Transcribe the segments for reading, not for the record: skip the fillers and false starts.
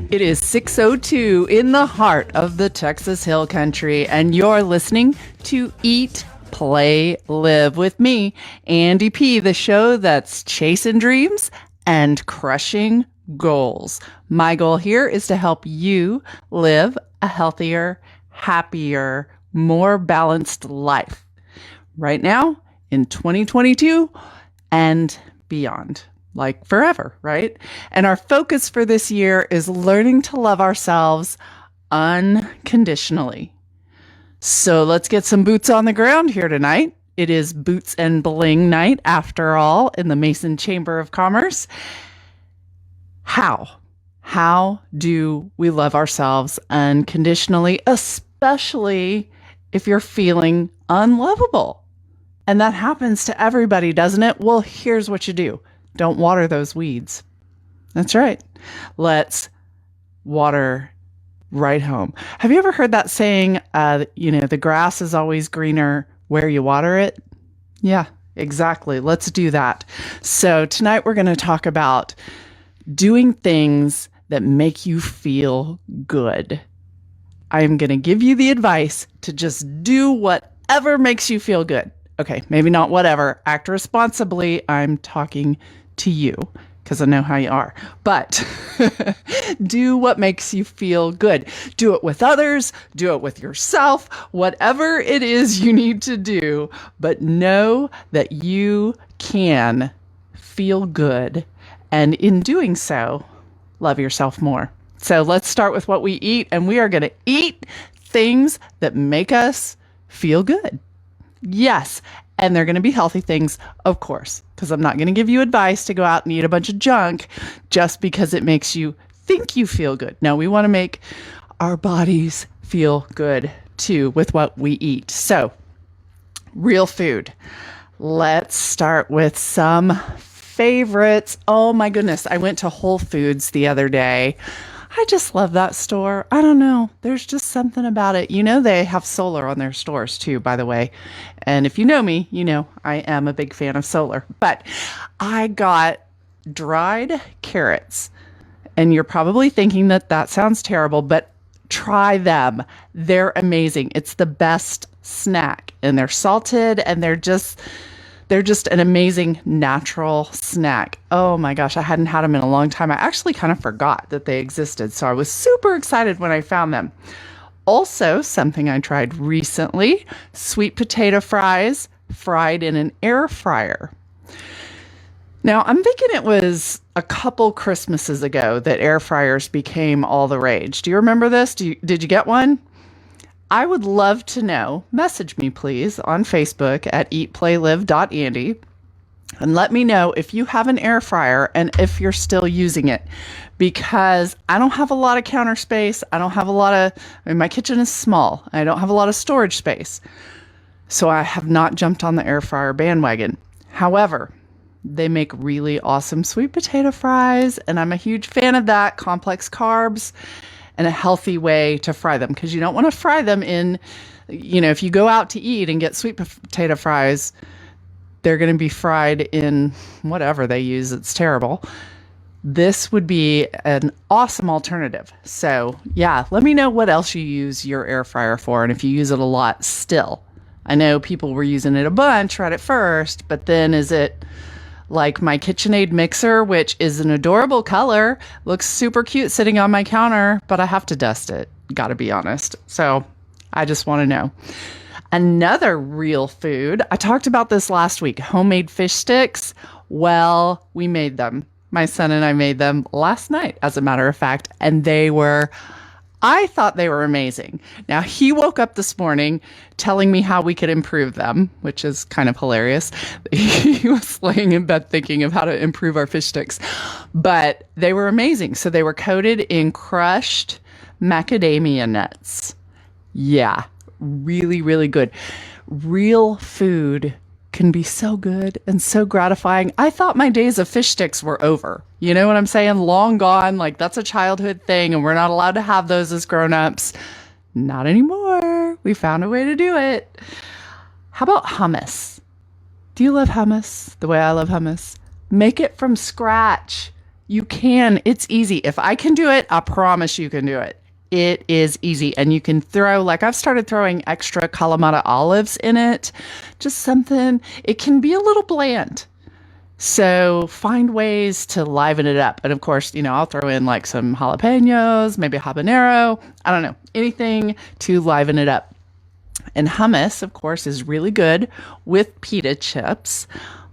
It is 6:02 in the heart of the Texas Hill Country, and you're listening to Eat, Play, Live with me, Andi P, the show that's chasing dreams and crushing goals. My goal here is to help you live a healthier, happier, more balanced life right now in 2022 and beyond. Like forever, right? And our focus for this year is learning to love ourselves unconditionally. So let's get some boots on the ground here tonight. It is Boots and Bling night, after all, in the Mason Chamber of Commerce. How do we love ourselves unconditionally, especially if you're feeling unlovable? And that happens to everybody, doesn't it? Well, here's what you do. Don't water those weeds. That's right. Let's water right home. Have you ever heard that saying, the grass is always greener where you water it? Yeah, exactly. Let's do that. So tonight we're going to talk about doing things that make you feel good. I am going to give you the advice to just do whatever makes you feel good. Okay, maybe not whatever. Act responsibly. I'm talking to you because I know how you are. But do what makes you feel good. Do it with others. Do it with yourself. Whatever it is you need to do. But know that you can feel good. And in doing so, love yourself more. So let's start with what we eat. And we are going to eat things that make us feel good. Yes. And they're going to be healthy things, of course, because I'm not going to give you advice to go out and eat a bunch of junk just because it makes you think you feel good. No, we want to make our bodies feel good too with what we eat. So, real food. Let's start with some favorites. Oh my goodness. I went to Whole Foods the other day. I just love that store. I don't know. There's just something about it. You know, they have solar on their stores too, by the way. And if you know me, you know I am a big fan of solar. But I got dried carrots. And you're probably thinking that sounds terrible, but try them. They're amazing. It's the best snack. And they're salted and they're just an amazing natural snack. Oh my gosh, I hadn't had them in a long time. I actually kind of forgot that they existed. So I was super excited when I found them. Also, something I tried recently, sweet potato fries fried in an air fryer. Now, I'm thinking it was a couple Christmases ago that air fryers became all the rage. Do you remember this? Did you get one? I would love to know. Message me, please, on Facebook at eatplaylive.andy and let me know if you have an air fryer and if you're still using it, because I don't have a lot of counter space. My kitchen is small. I don't have a lot of storage space. So I have not jumped on the air fryer bandwagon. However, they make really awesome sweet potato fries, and I'm a huge fan of that. Complex carbs. And a healthy way to fry them, because you don't want to fry them in, if you go out to eat and get sweet potato fries, they're going to be fried in whatever they use. It's terrible. This would be an awesome alternative. So yeah, let me know what else you use your air fryer for and if you use it a lot still. I know people were using it a bunch right at first, but then is it like my KitchenAid mixer, which is an adorable color, looks super cute sitting on my counter, but I have to dust it, gotta be honest. So I just want to know. Another real food, I talked about this last week, homemade fish sticks. Well, we made them. My son and I made them last night, as a matter of fact, and I thought they were amazing. Now, he woke up this morning telling me how we could improve them, which is kind of hilarious. He was laying in bed thinking of how to improve our fish sticks, but they were amazing. So they were coated in crushed macadamia nuts. Yeah, really, really good. Real food can be so good and so gratifying. I thought my days of fish sticks were over. You know what I'm saying? Long gone. Like, that's a childhood thing and we're not allowed to have those as grown-ups. Not anymore. We found a way to do it. How about hummus? Do you love hummus the way I love hummus? Make it from scratch. You can. It's easy. If I can do it, I promise you can do it. It is easy. And you can throw, like I've started throwing extra Kalamata olives in it. Just something, it can be a little bland. So find ways to liven it up. And of course, I'll throw in like some jalapenos, maybe a habanero. I don't know, anything to liven it up. And hummus, of course, is really good with pita chips.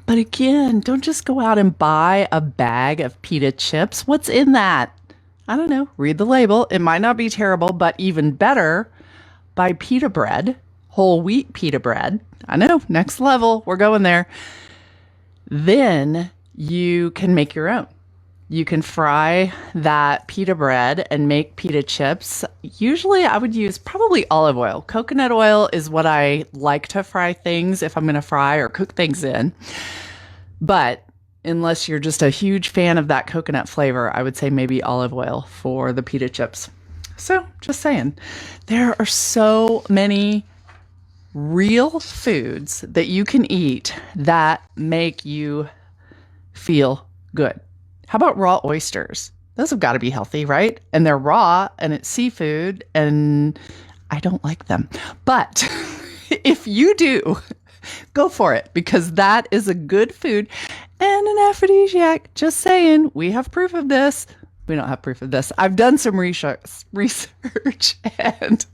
But again, don't just go out and buy a bag of pita chips. What's in that? I don't know. Read the label. It might not be terrible, but even better, buy pita bread, whole wheat pita bread. I know, next level. We're going there. Then you can make your own. You can fry that pita bread and make pita chips. Usually I would use probably olive oil. Coconut oil is what I like to fry things if I'm going to fry or cook things in. But unless you're just a huge fan of that coconut flavor, I would say maybe olive oil for the pita chips. So just saying, there are so many real foods that you can eat that make you feel good. How about raw oysters? Those have got to be healthy, right? And they're raw and it's seafood and I don't like them. But if you do, go for it because that is a good food and an aphrodisiac. Just saying, we have proof of this. We don't have proof of this. I've done some research and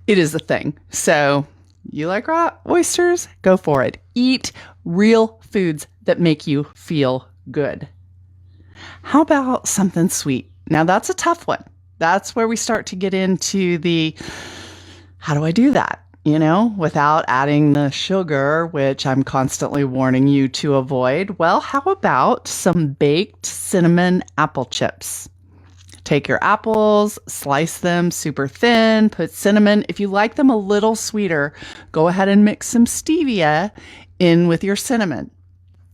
it is a thing. So you like raw oysters? Go for it. Eat real foods that make you feel good. How about something sweet? Now that's a tough one. That's where we start to get into the, how do I do that? Without adding the sugar, which I'm constantly warning you to avoid. Well, how about some baked cinnamon apple chips? Take your apples, slice them super thin, put cinnamon. If you like them a little sweeter, go ahead and mix some stevia in with your cinnamon.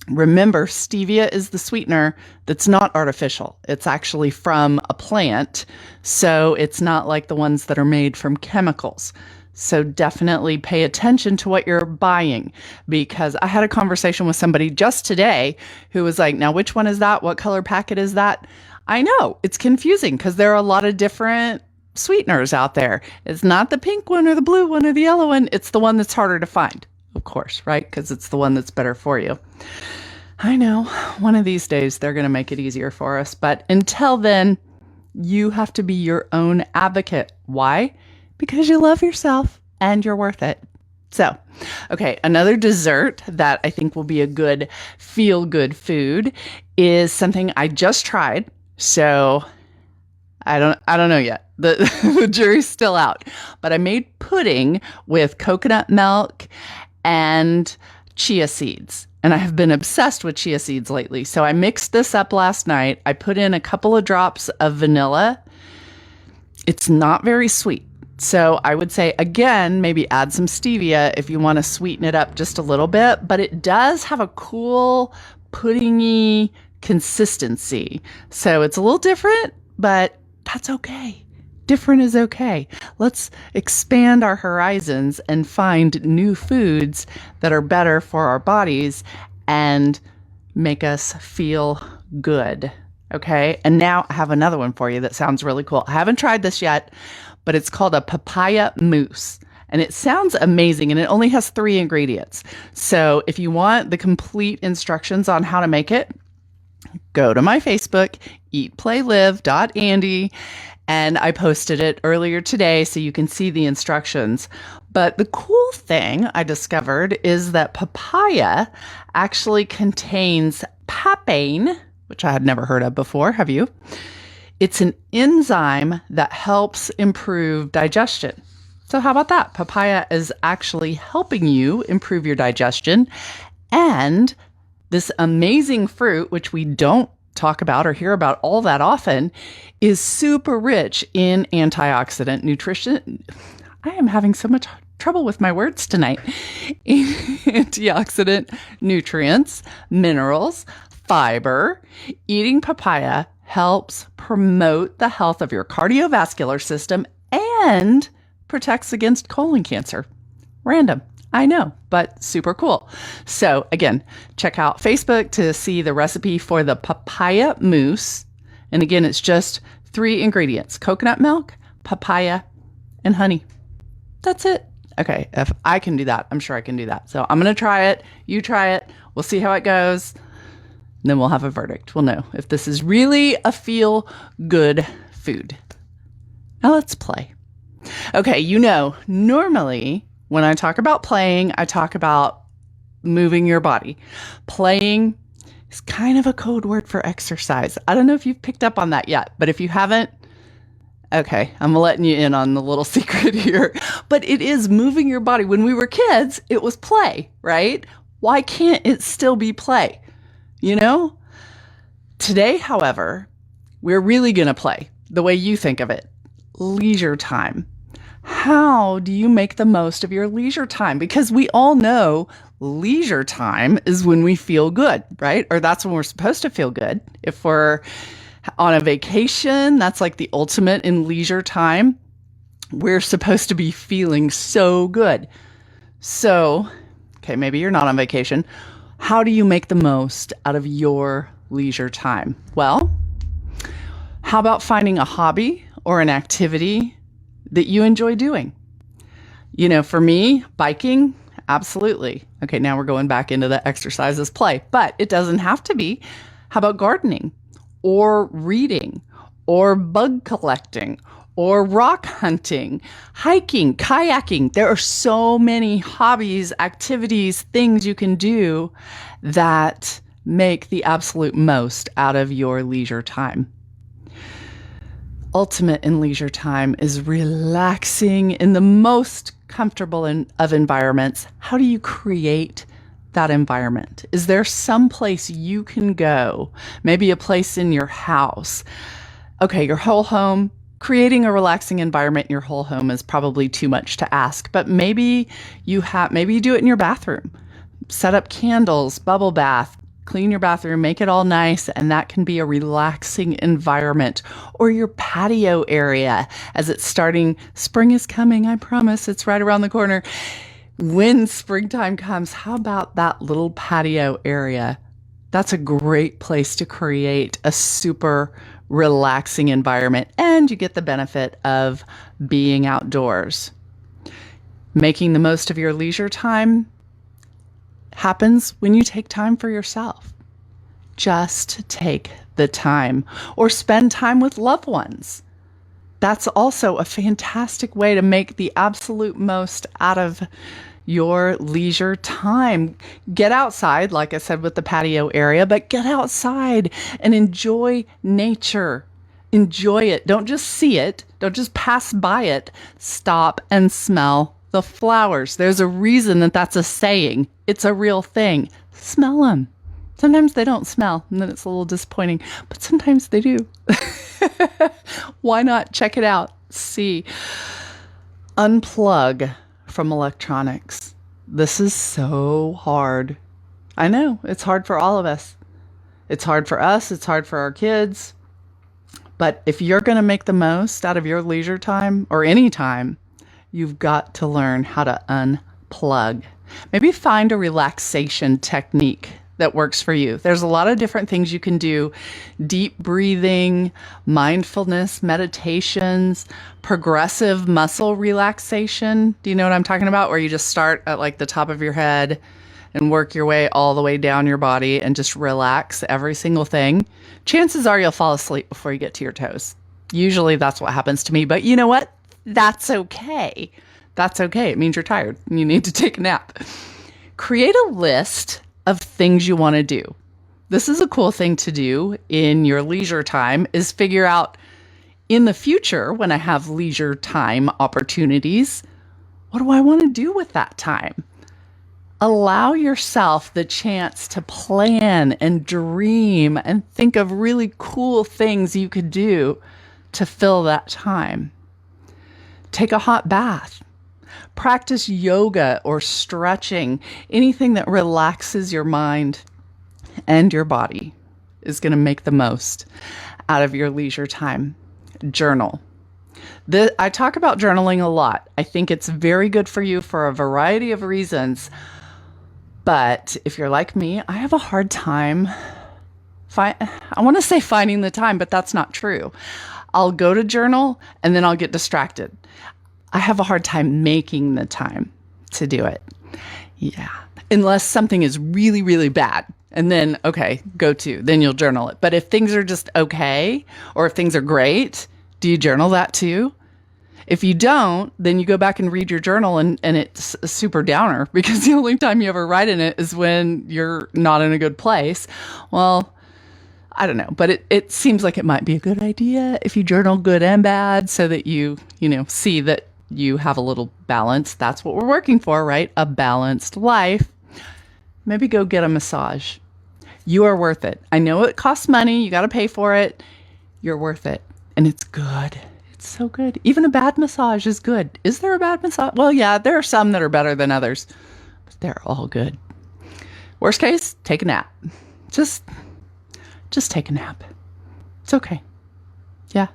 Remember, stevia is the sweetener that's not artificial. It's actually from a plant, so it's not like the ones that are made from chemicals. So definitely pay attention to what you're buying, because I had a conversation with somebody just today who was like, now, which one is that? What color packet is that? I know it's confusing because there are a lot of different sweeteners out there. It's not the pink one or the blue one or the yellow one. It's the one that's harder to find, of course, right? Because it's the one that's better for you. I know one of these days they're going to make it easier for us. But until then, you have to be your own advocate. Why? Because you love yourself and you're worth it. So, okay, another dessert that I think will be a good feel-good food is something I just tried. So I don't know yet. The jury's still out. But I made pudding with coconut milk and chia seeds. And I have been obsessed with chia seeds lately. So I mixed this up last night. I put in a couple of drops of vanilla. It's not very sweet. So I would say, again, maybe add some stevia if you want to sweeten it up just a little bit. But it does have a cool puddingy consistency. So it's a little different, but that's okay. Different is okay. Let's expand our horizons and find new foods that are better for our bodies and make us feel good. Okay. And now I have another one for you that sounds really cool. I haven't tried this yet, but it's called a papaya mousse. And it sounds amazing. And it only has 3 ingredients. So if you want the complete instructions on how to make it, go to my Facebook, eatplaylive.andi. And I posted it earlier today so you can see the instructions. But the cool thing I discovered is that papaya actually contains papain, which I had never heard of before. Have you? It's an enzyme that helps improve digestion. So how about that? Papaya is actually helping you improve your digestion. And this amazing fruit, which we don't talk about or hear about all that often, is super rich in antioxidant nutrition. I am having so much trouble with my words tonight. Antioxidant nutrients, minerals, fiber. Eating papaya helps promote the health of your cardiovascular system and protects against colon cancer. Random. I know, but super cool. So again, check out Facebook to see the recipe for the papaya mousse. And again, it's just 3 ingredients: coconut milk, papaya, and honey. That's it. Okay, if I can do that, I'm sure I can do that. So I'm going to try it. You try it. We'll see how it goes. And then we'll have a verdict. We'll know if this is really a feel-good food. Now let's play. Okay, normally when I talk about playing, I talk about moving your body. Playing is kind of a code word for exercise. I don't know if you've picked up on that yet, but if you haven't, okay, I'm letting you in on the little secret here. But it is moving your body. When we were kids, it was play, right? Why can't it still be play? Today, however, we're really going to play the way you think of it. Leisure time. How do you make the most of your leisure time? Because we all know leisure time is when we feel good, right? Or that's when we're supposed to feel good. If we're on a vacation, that's like the ultimate in leisure time. We're supposed to be feeling so good. So, okay, maybe you're not on vacation. How do you make the most out of your leisure time? Well, how about finding a hobby or an activity that you enjoy doing? For me, biking, absolutely. Okay, now we're going back into the exercises play, but it doesn't have to be. How about gardening or reading or bug collecting or rock hunting, hiking, kayaking? There are so many hobbies, activities, things you can do that make the absolute most out of your leisure time. Ultimate in leisure time is relaxing in the most comfortable of environments. How do you create that environment? Is there some place you can go? Maybe a place in your house. Okay, your whole home. Creating a relaxing environment in your whole home is probably too much to ask, but maybe you do it in your bathroom. Set up candles, bubble bath, clean your bathroom, make it all nice, and that can be a relaxing environment. Or your patio area as it's starting. Spring is coming, I promise. It's right around the corner. When springtime comes, how about that little patio area? That's a great place to create a super relaxing environment, and you get the benefit of being outdoors. Making the most of your leisure time happens when you take time for yourself. Just take the time, or spend time with loved ones. That's also a fantastic way to make the absolute most out of your leisure time. Get outside, like I said with the patio area, but get outside and enjoy nature. Enjoy it. Don't just see it. Don't just pass by it. Stop and smell the flowers. There's a reason that that's a saying. It's a real thing. Smell them. Sometimes they don't smell, and then it's a little disappointing, but sometimes they do. Why not check it out? See. Unplug from electronics. This is so hard. I know, it's hard for all of us. It's hard for us, it's hard for our kids. But if you're going to make the most out of your leisure time, or any time, you've got to learn how to unplug. Maybe find a relaxation technique that works for you. There's a lot of different things you can do. Deep breathing, mindfulness, meditations, progressive muscle relaxation. Do you know what I'm talking about? Where you just start at like the top of your head and work your way all the way down your body and just relax every single thing. Chances are you'll fall asleep before you get to your toes. Usually that's what happens to me, but you know what? That's okay. That's okay. It means you're tired and you need to take a nap. Create a list of things you want to do. This is a cool thing to do in your leisure time, is figure out in the future, when I have leisure time opportunities, what do I want to do with that time? Allow yourself the chance to plan and dream and think of really cool things you could do to fill that time. Take a hot bath. Practice yoga or stretching. Anything that relaxes your mind and your body is going to make the most out of your leisure time. Journal. I talk about journaling a lot. I think it's very good for you for a variety of reasons. But if you're like me, I have a hard time. I want to say finding the time, but that's not true. I'll go to journal and then I'll get distracted. I have a hard time making the time to do it. Yeah. Unless something is really, really bad. And then, okay, then you'll journal it. But if things are just okay, or if things are great, do you journal that too? If you don't, then you go back and read your journal and it's a super downer because the only time you ever write in it is when you're not in a good place. Well, I don't know, but it seems like it might be a good idea if you journal good and bad so that you see that you have a little balance. That's what we're working for, right? A balanced life. Maybe go get a massage. You are worth it. I know it costs money. You got to pay for it. You're worth it. And it's good. It's so good. Even a bad massage is good. Is there a bad massage? Well, yeah, there are some that are better than others, but they're all good. Worst case, take a nap. Just take a nap. It's okay. Yeah.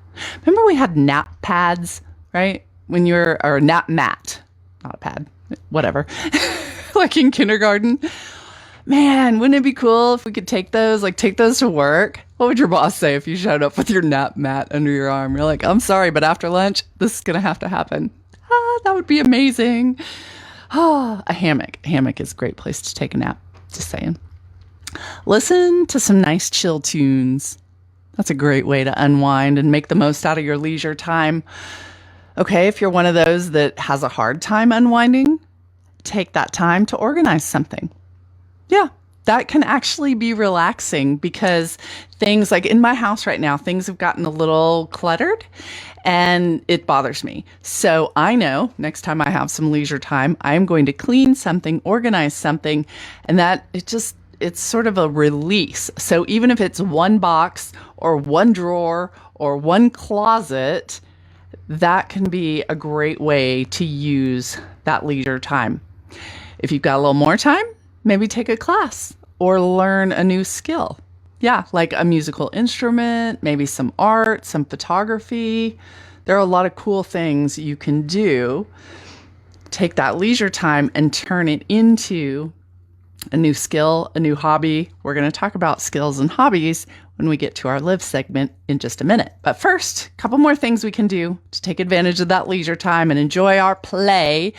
Remember we had nap pads, right? Or a nap mat, not a pad, whatever, like in kindergarten. Man, wouldn't it be cool if we could take those to work? What would your boss say if you showed up with your nap mat under your arm? You're like, I'm sorry, but after lunch, this is going to have to happen. That would be amazing. A hammock. A hammock is a great place to take a nap. Just saying. Listen to some nice chill tunes. That's a great way to unwind and make the most out of your leisure time. Okay, if you're one of those that has a hard time unwinding, take that time to organize something. Yeah, that can actually be relaxing because things like in my house right now, things have gotten a little cluttered and it bothers me. So I know next time I have some leisure time, I'm going to clean something, organize something, and it's sort of a release. So even if it's one box or one drawer or one closet, that can be a great way to use that leisure time. If you've got a little more time, maybe take a class or learn a new skill. Yeah, like a musical instrument, maybe some art, some photography. There are a lot of cool things you can do. Take that leisure time and turn it into a new skill, a new hobby. We're going to talk about skills and hobbies when we get to our live segment in just a minute. But first, a couple more things we can do to take advantage of that leisure time and enjoy our play.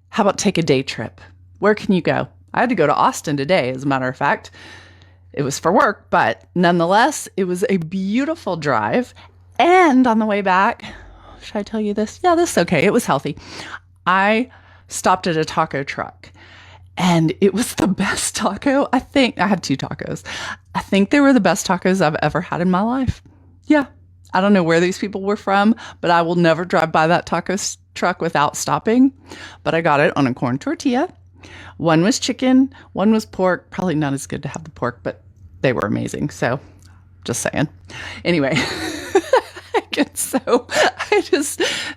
How about take a day trip? Where can you go? I had to go to Austin today, as a matter of fact. It was for work, but nonetheless, it was a beautiful drive. And on the way back, should I tell you this? Yeah, this is okay. It was healthy. I stopped at a taco truck. And it was the best taco. I had 2 tacos. I think they were the best tacos I've ever had in my life. Yeah. I don't know where these people were from, but I will never drive by that taco truck without stopping. But I got it on a corn tortilla. One was chicken, one was pork. Probably not as good to have the pork, but they were amazing. So just saying. Anyway, a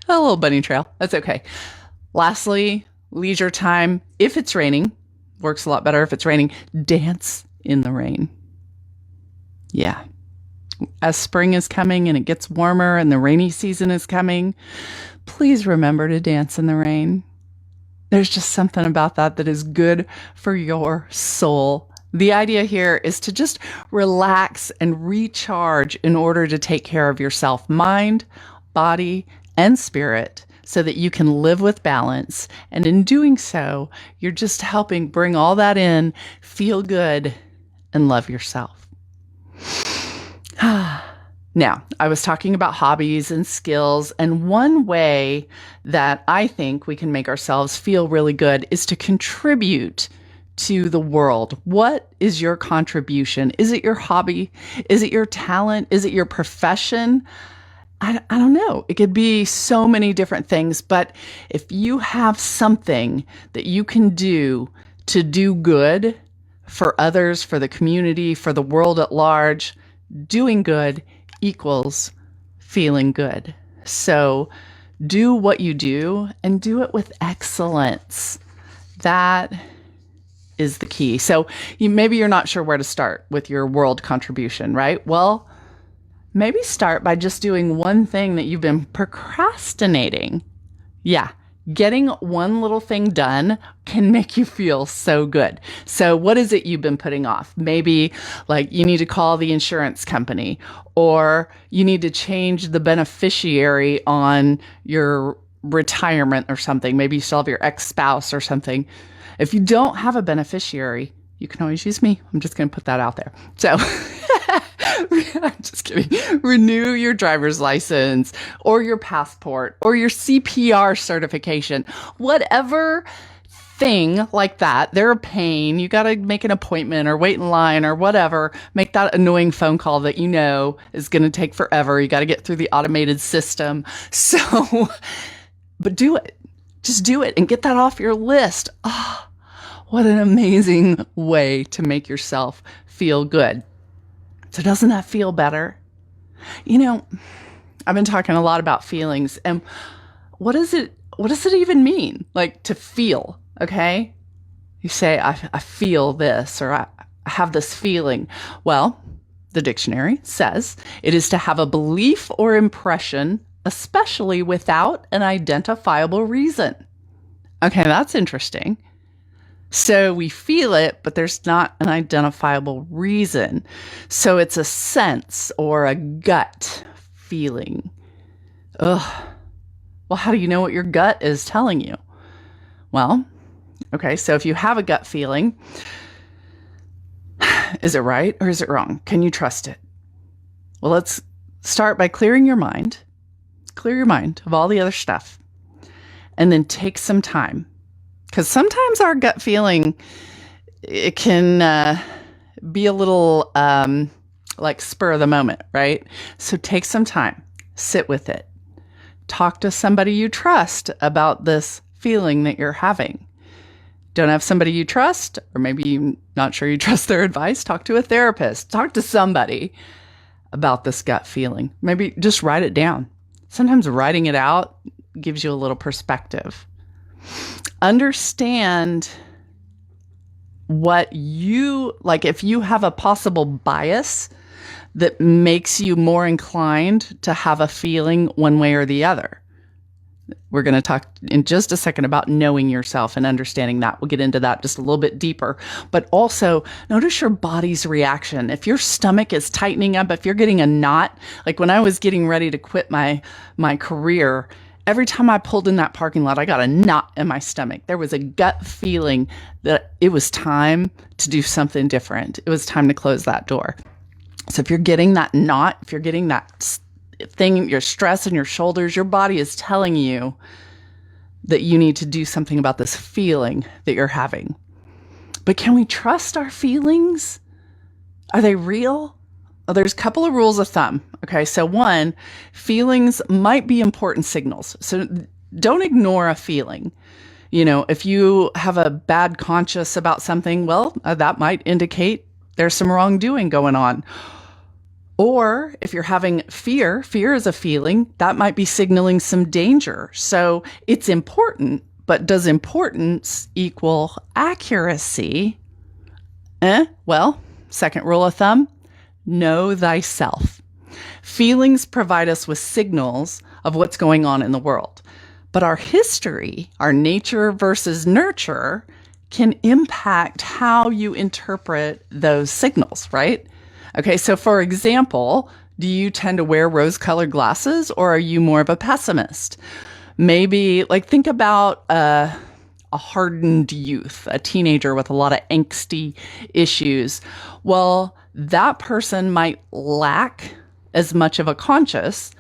little bunny trail. That's okay. Lastly, leisure time, if it's raining, works a lot better if it's raining, dance in the rain. Yeah. As spring is coming and it gets warmer and the rainy season is coming, please remember to dance in the rain. There's just something about that is good for your soul. The idea here is to just relax and recharge in order to take care of yourself, mind, body, and spirit, so that you can live with balance. And in doing so, you're just helping bring all that in, feel good, and love yourself. Now, I was talking about hobbies and skills, and one way that I think we can make ourselves feel really good is to contribute to the world. What is your contribution? Is it your hobby? Is it your talent? Is it your profession? I don't know. It could be so many different things, but if you have something that you can do to do good for others, for the community, for the world at large, doing good equals feeling good. So do what you do and do it with excellence. That is the key. So maybe you're not sure where to start with your world contribution, right? Well, maybe start by just doing one thing that you've been procrastinating. Yeah. Getting one little thing done can make you feel so good. So what is it you've been putting off? Maybe like you need to call the insurance company, or you need to change the beneficiary on your retirement or something. Maybe you still have your ex-spouse or something. If you don't have a beneficiary, you can always use me. I'm just going to put that out there. So I'm just kidding. Renew your driver's license or your passport or your CPR certification, whatever thing like that. They're a pain. You got to make an appointment or wait in line or whatever. Make that annoying phone call that you know is going to take forever. You got to get through the automated system. So, but do it. Just do it and get that off your list. Oh, what an amazing way to make yourself feel good. So doesn't that feel better? You know, I've been talking a lot about feelings, and what does it even mean? Like, to feel, okay? You say, I feel this, or I have this feeling. Well, the dictionary says it is to have a belief or impression, especially without an identifiable reason. Okay, that's interesting. So we feel it, but there's not an identifiable reason. So it's a sense or a gut feeling. Ugh. Well, how do you know what your gut is telling you? Well, okay, so if you have a gut feeling, is it right or is it wrong? Can you trust it? Well, let's start by clearing your mind. Clear your mind of all the other stuff. And then take some time. Because sometimes our gut feeling, it can be a little like spur of the moment, right? So take some time, sit with it. Talk to somebody you trust about this feeling that you're having. Don't have somebody you trust, or maybe you're not sure you trust their advice, talk to a therapist. Talk to somebody about this gut feeling. Maybe just write it down. Sometimes writing it out gives you a little perspective. Understand what you like. If you have a possible bias that makes you more inclined to have a feeling one way or the other. We're going to talk in just a second about knowing yourself and understanding that. We'll get into that just a little bit deeper. But also, notice your body's reaction. If your stomach is tightening up, if you're getting a knot, like when I was getting ready to quit my career, every time I pulled in that parking lot, I got a knot in my stomach. There was a gut feeling that it was time to do something different. It was time to close that door. So if you're getting that knot, if you're getting that thing, your stress in your shoulders, your body is telling you that you need to do something about this feeling that you're having. But can we trust our feelings? Are they real? Well, there's a couple of rules of thumb. Okay, so one, feelings might be important signals. So don't ignore a feeling. You know, if you have a bad conscience about something, well, that might indicate there's some wrongdoing going on. Or if you're having fear is a feeling, that might be signaling some danger. So it's important, but does importance equal accuracy? Well, second rule of thumb, know thyself. Feelings provide us with signals of what's going on in the world. But our history, our nature versus nurture, can impact how you interpret those signals, right? Okay, so for example, do you tend to wear rose-colored glasses, or are you more of a pessimist? Maybe, like, think about a hardened youth, a teenager with a lot of angsty issues. Well, that person might lack as much of a conscience,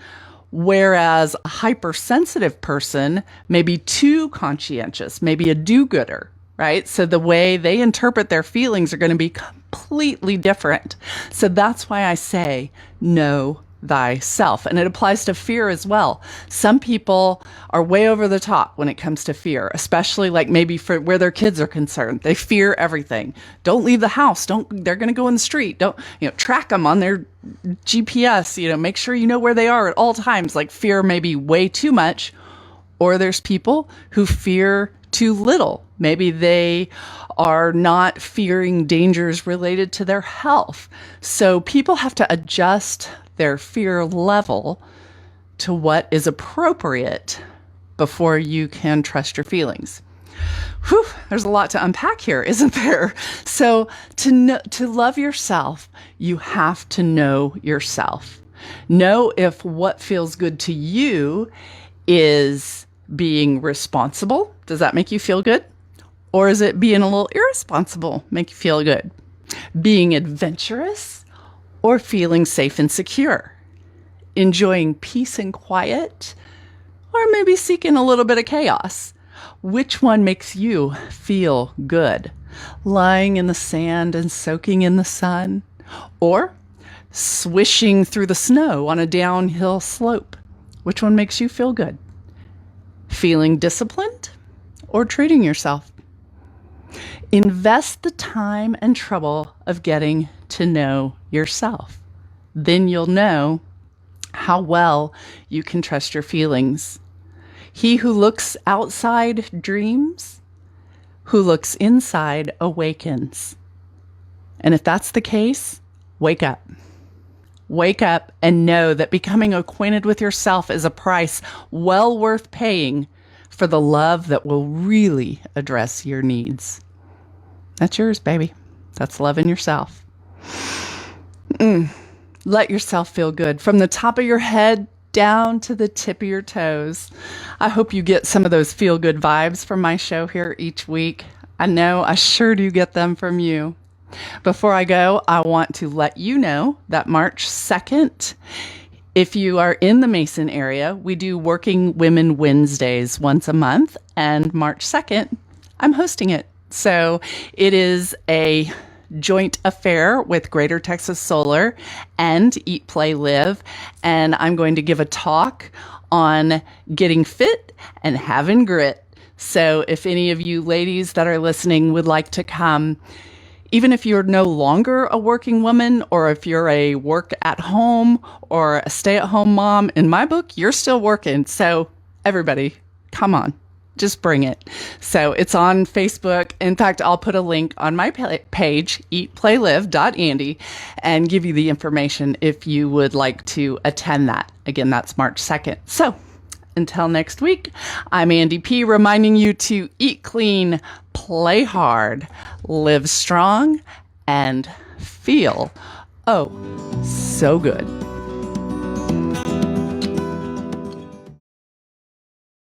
whereas a hypersensitive person may be too conscientious, maybe a do-gooder, right? So the way they interpret their feelings are going to be completely different. So that's why I say know thyself. And it applies to fear as well. Some people are way over the top when it comes to fear, especially like maybe for where their kids are concerned. They fear everything. Don't leave the house. They're going to go in the street. Don't, track them on their GPS, make sure you know where they are at all times. Like fear may be way too much. Or there's people who fear too little. Maybe they are not fearing dangers related to their health. So people have to adjust their fear level to what is appropriate before you can trust your feelings. Whew, there's a lot to unpack here, isn't there? So to love yourself, you have to know yourself. Know if what feels good to you is being responsible. Does that make you feel good? Or is it being a little irresponsible, make you feel good? Being adventurous or feeling safe and secure? Enjoying peace and quiet, or maybe seeking a little bit of chaos? Which one makes you feel good? Lying in the sand and soaking in the sun, or swishing through the snow on a downhill slope? Which one makes you feel good? Feeling disciplined or treating yourself? Invest the time and trouble of getting to know yourself. Then you'll know how well you can trust your feelings. He who looks outside dreams, who looks inside awakens. And if that's the case, wake up. Wake up and know that becoming acquainted with yourself is a price well worth paying for the love that will really address your needs. That's yours, baby. That's loving yourself. Let yourself feel good from the top of your head down to the tip of your toes. I hope you get some of those feel-good vibes from my show here each week. I know I sure do get them from you. Before I go, I want to let you know that March 2nd, if you are in the Mason area, we do Working Women Wednesdays once a month, and March 2nd, I'm hosting it. So it is a joint affair with Greater Texas Solar and Eat, Play, Live. And I'm going to give a talk on getting fit and having grit. So if any of you ladies that are listening would like to come, even if you're no longer a working woman, or if you're a work at home or a stay at home mom, in my book, you're still working. So everybody, come on. Just bring it. So it's on Facebook. In fact, I'll put a link on my page, eatplaylive.andi, and give you the information if you would like to attend that. Again, that's March 2nd. So until next week, I'm Andi P, reminding you to eat clean, play hard, live strong, and feel, oh, so good.